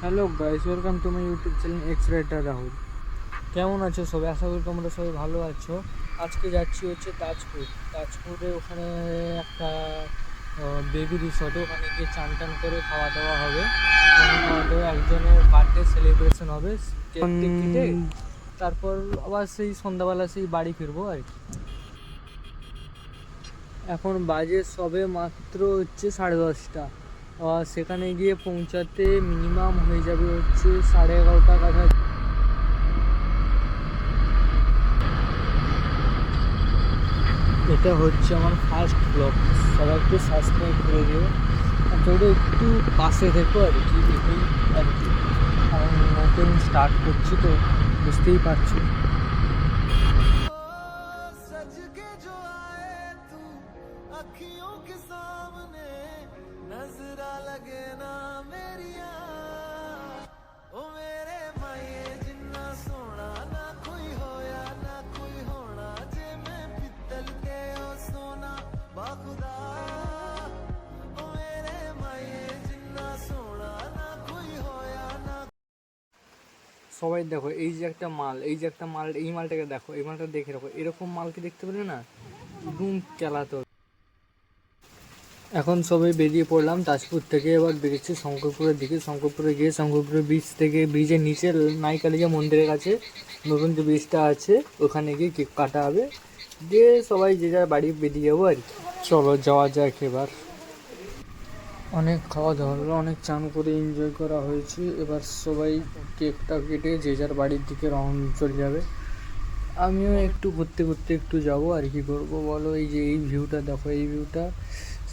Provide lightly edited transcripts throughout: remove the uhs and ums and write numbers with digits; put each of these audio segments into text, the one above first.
Hello guys, welcome to my YouTube channel x writer Rahul. কেমন আছো সবাই? আশা করি তোমরা সবাই ভালো আছো। আজকে যাচ্ছি হচ্ছে তাজপুরে। ওখানে একটা বেবি রিসর্টে, ওখানে গিয়ে চান টান করে খাওয়া দাওয়া হবে। খাওয়া দাওয়া একজনের বার্থডে সেলিব্রেশন হবে, কেক টেক কেটে তারপর আবার সেই সন্ধ্যাবেলা সেই বাড়ি ফিরবো আর কি। এখন বাজে সবে মাত্র হচ্ছে 10:30। সেখানে গিয়ে পৌঁছাতে মিনিমাম হয়ে যাবে হচ্ছে 11:30 কাছাকাছি। এটা হচ্ছে আমার ফার্স্ট ব্লগ, সবাই একটু সাবস্ক্রাইব করে দিও আর তোমরা একটু পাশে থেকো আর কি। দেখুন আর কি, কারণ নতুন স্টার্ট করছি তো, বুঝতেই পারছি। सज के जो आए तू अखियों के सामने नजरा लगे ना मेरिया ओ मेरे माये जिन्ना सोना ना कोई होया ना कोई होना जे मैं पित्तल के ओ सोना बाखुदा ओ मेरे माये जिन्ना सोना ना कोई होया ना। সবাই দেখো, এই যে একটা মাল, এই মালটাকে দেখো, এই মালটা দেখে রাখো। এরকম মালকে দেখতে পেলে না দুম কেলাতো। এখন সবাই বেরিয়ে পড়লাম তাজপুর থেকে। এবার বেরিয়েছি শঙ্করপুরের দিকে। শঙ্করপুরে গিয়ে শঙ্করপুরের ব্রিজ থেকে, ব্রিজের নিচে নাইকালিয়া মন্দিরের কাছে নতুন যে ব্রিজটা আছে ওখানে গিয়ে কেক কাটা হবে, দিয়ে সবাই যে যার বাড়ি বেরিয়ে যাবো আর কি। চলো যাওয়া যাক এবার। অনেক খাওয়া দাওয়া হলো, অনেক চান করে এনজয় করা হয়েছে। এবার সবাই কেকটা কেটে যে যার বাড়ির দিকে রওনা চলে যাবে। আমিও একটু ঘুরতে ঘুরতে একটু যাবো আর কি করবো বলো। এই যে এই ভিউটা দেখো, এই ভিউটা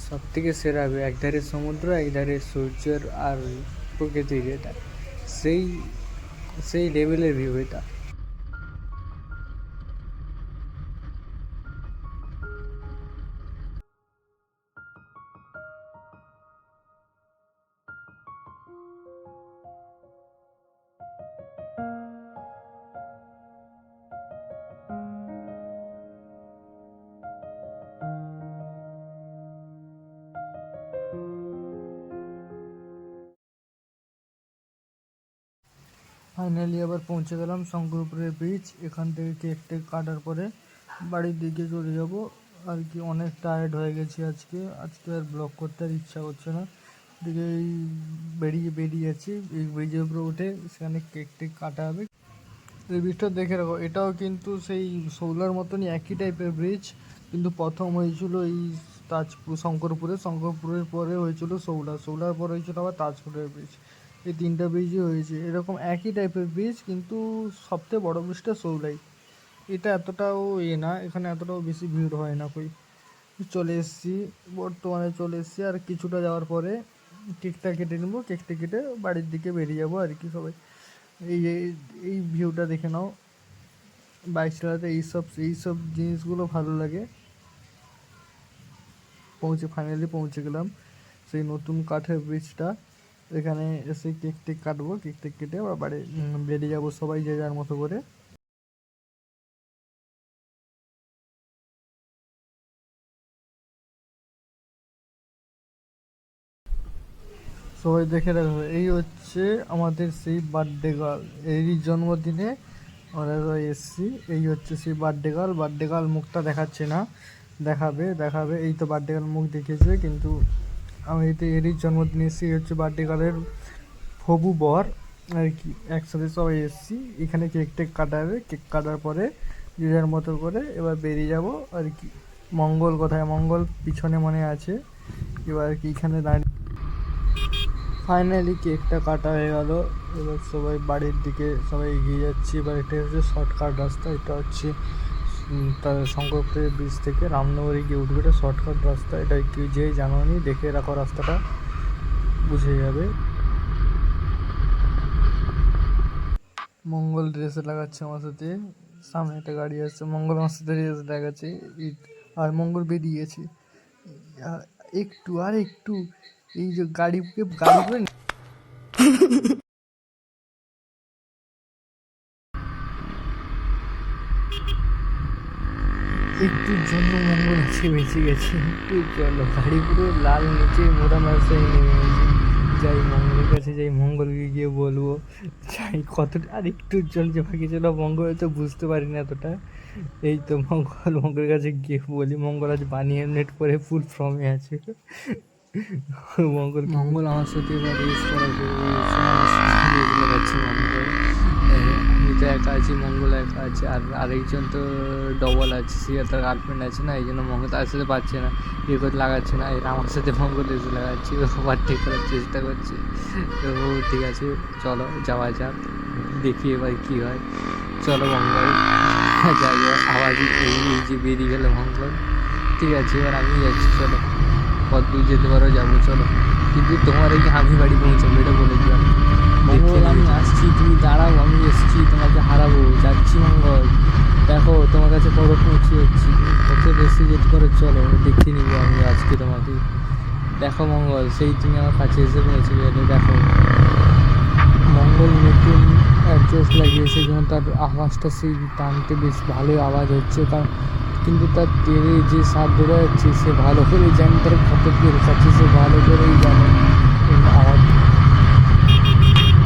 সব থেকে সেরা ভিউ। একধারে সমুদ্র, একধারে সূর্যের আর প্রকৃতির, এটা সেই সেই লেভেলের ভিউ এটা। ফাইনালি আবার পৌঁছে গেলাম শঙ্করপুরের ব্রিজ। এখান থেকে কেক টেক কাটার পরে বাড়ির দিকে চলে যাব আর কি। অনেক টায়ার্ড হয়ে গেছি আজকে আর ব্লগ করতে আর ইচ্ছা করছে না। দিকে এই বেরিয়েছি, এই ব্রিজের উপরে উঠে সেখানে কেক টেক কাটা হবে। এই ব্রিজটা দেখে রাখো, এটাও কিন্তু সেই শৌলার মতনই একই টাইপের ব্রিজ, কিন্তু প্রথম হয়েছিল এই শঙ্করপুরের পরে হয়েছিল শৌলার পরে হয়েছিল আবার তাজপুরের ব্রিজ। এই তিনটা ব্রিজই হয়েছে এরকম একই টাইপের ব্রিজ, কিন্তু সবথেকে বড় ব্রিজটা শৌলাই। এটা এতটাও না, এখানে এতটাও বেশি ভিড় হয় না কই। চলে এসেছি, বর্তমানে চলে এসেছি। আর কিছুটা যাওয়ার পরে কেকটা কেটে নেবো, কেকটা কেটে বাড়ির দিকে বেরিয়ে যাবো আর কি সবাই। এই এই ভিউটা দেখে নাও, বাইক চালাতে এইসব জিনিসগুলো ভালো লাগে। ফাইনালি পৌঁছে গেলাম সেই নতুন কাঠের ব্রিজটা। এখানে এসে কেক টেক কাটবো, কেক টেক কেটে আবার বাড়ি বেরিয়ে যাবো সবাই যে যার মতো করে। সবাই দেখে রাখো, এই হচ্ছে আমাদের সেই বার্থডে গার্ল। এরই জন্মদিনে আমরা এসছি। এই হচ্ছে সেই বার্থডে গার্ল মুখটা দেখাচ্ছে না, দেখাবে। এই তো বার্থডে গার্ল মুখ দেখিয়েছে, কিন্তু আমি তো এরই জন্মদিনে এসেছি। হচ্ছে বার্থডে গার্লের হবু বর আর কি। একসাথে সবাই এসেছি, এখানে কেক টেক কাটা হবে। কেক কাটার পরে যে যার মতো করে এবার বেরিয়ে যাব আর কি। মঙ্গল কোথায়? মঙ্গল পিছনে মনে আছে। এবার কি এখানে দাঁড়িয়ে ফাইনালি কেকটা কাটা হয়ে গেল। এবার সবাই বাড়ির দিকে সবাই এগিয়ে যাচ্ছি। এবার এটা হচ্ছে শর্টকাট রাস্তা। এটা হচ্ছে তার শঙ্করপুরের ব্রিজ থেকে রামনগরে গিয়ে উঠবে। এটা শর্টকাট রাস্তা। এটা কি যে জানোনি, দেখে রাখো, রাস্তাটা বুঝে যাবে। মঙ্গল ড্রেসে লাগাচ্ছে আমার সাথে, সামনে একটা গাড়ি আসছে, মঙ্গল আমার সাথে ড্রেস লাগাচ্ছে। আর মঙ্গল বেরিয়েছে একটু এই যে গাড়িকে করে একটুর জন্য মঙ্গল আছে বেঁচে গেছে। একটু চলো, গাড়ি পুরো লাল নিচে মোড়া মাঝে নেমে গেছে। যাই মঙ্গলের কাছে যাই, মঙ্গলকে গিয়ে বলবো যাই কতটা আর একটু চলছে বাকি ছিল, মঙ্গল তো বুঝতে পারি না এতটা। এই তো মঙ্গলের কাছে গিয়ে বলি, মঙ্গল আজ বানিয়ে নেট করে ফুল ফর্মে আছে। মঙ্গল আমার সাথে এবার রেস করা শুরু করেছে, আমার সাথে রেস লাগাচ্ছে মঙ্গল। আমি তো একা আছি, মঙ্গল একা আছে, আর আরেকজন তো ডবল আছে, সে তার গার্লফ্রেন্ড আছে না, এই জন্য মঙ্গল তার সাথে পাচ্ছে না, ইয়ে করে লাগাচ্ছে না। এর আমার সাথে মঙ্গল এসে লাগাচ্ছে, ওভারটেক করার চেষ্টা করছে। তো ঠিক আছে চলো যাওয়া যাক, দেখি এবার কী হয়। চলো মঙ্গল যাই, আওয়াজ এই যে বেরিয়ে গেল মঙ্গল। ঠিক আছে এবার আমি যাচ্ছি, চলো কত দূর যেতে পারো যাবো চলো, কিন্তু তোমার এই আমি বাড়ি পৌঁছাবো এটা বলে দিলাম। মঙ্গল আমি আসছি, তুমি দাঁড়াও, আমি এসছি, তোমাকে হারাবো, যাচ্ছি মঙ্গল। দেখো তোমার কাছে কত পৌঁছে যাচ্ছি, কত বেশি যেতে পারো, চলো দেখিয়ে নিবো আমি আজকে তোমাকে। দেখো মঙ্গল, সেই তুমি আমার কাছে এসে পৌঁছে গেলে। দেখো মঙ্গল নতুন অ্যাডজাস্ট লাগিয়েছে, যেমন তার আওয়াজটা সেই টানতে বেশ ভালোই আওয়াজ হচ্ছে, কারণ কিন্তু তার তেলে যে স্বাদ বেরো যাচ্ছে সে ভালো করেই জানে, তার কত তেল খাচ্ছে সে ভালো করেই জানে। আওয়াজ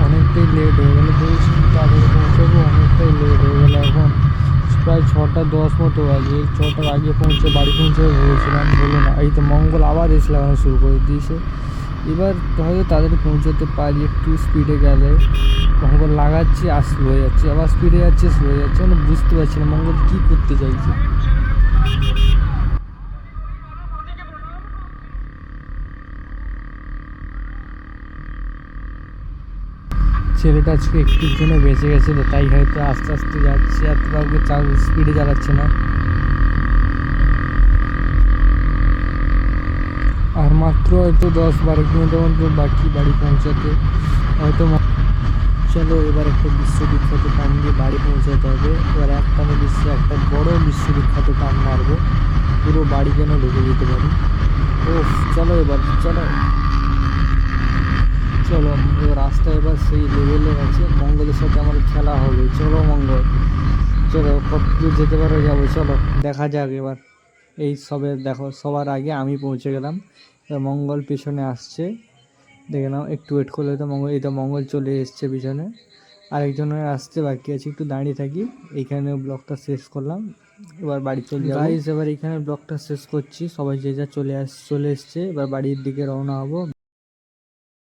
অনেকটাই লেট হয়ে গেলো, ভেবেছিলাম তাড়াতাড়ি পৌঁছাবো, অনেকটাই লেট হয়ে গেলো, এখন প্রায় 6:10 মতো বাজে, 6টার আগে বাড়ি পৌঁছাবো ভেবেছিলাম, হলো না। এই তো মঙ্গল আবার এসে লাগানো শুরু করে দিয়েছে, এবার হয়তো তাড়াতাড়ি পৌঁছাতে পারি, একটু স্পিডে গেলে। মঙ্গল লাগাচ্ছি আর স্লো হয়ে যাচ্ছে, আবার স্পিডে যাচ্ছে স্লো হয়ে যাচ্ছে, মানে বুঝতে পারছি না মঙ্গল কী করতে চাইছে। ছেলেটা আজকে একটুর জন্য বেঁচে গেছে, তো তাই হয়তো আস্তে আস্তে যাচ্ছে, এত কাউকে স্পিডে চালাচ্ছে না। আর মাত্র হয়তো 10-12 কিলোমিটার মতো বাকি বাড়ি পৌঁছাতে হয়তো। চলো এবার একটা বিশ্ববিখ্যাত টান দিয়ে বাড়ি পৌঁছাতে হবে, এবার একটা বড় বিশ্ববিখ্যাত টান মারবো, পুরো বাড়ি যেন ঢুকে যেতে পারি। ও চলো এবার চলো চলো, এবার রাস্তা এবার সেই লেভেলের আছে, মঙ্গলের সাথে আমার খেলা হবে। চলো মঙ্গল, চলো কত দূর যেতে পারো যাবো, চলো দেখা যাক এবার। এই সবে দেখো সবার আগে আমি পৌঁছে গেলাম, এবার মঙ্গল পেছনে আসছে, দেখে নাও একটু ওয়েট করলে তো মঙ্গল, এই তো মঙ্গল চলে এসছে পিছনে, আরেকজনের আসতে বাকি আছে, একটু দাঁড়িয়ে থাকি। এইখানে ব্লগটা শেষ করলাম, এবার বাড়ি চলে যাবো গাইস, এবার এইখানে ব্লগটা শেষ করছি, সবাই যে যা চলে এসছে, এবার বাড়ির দিকে রওনা হবো।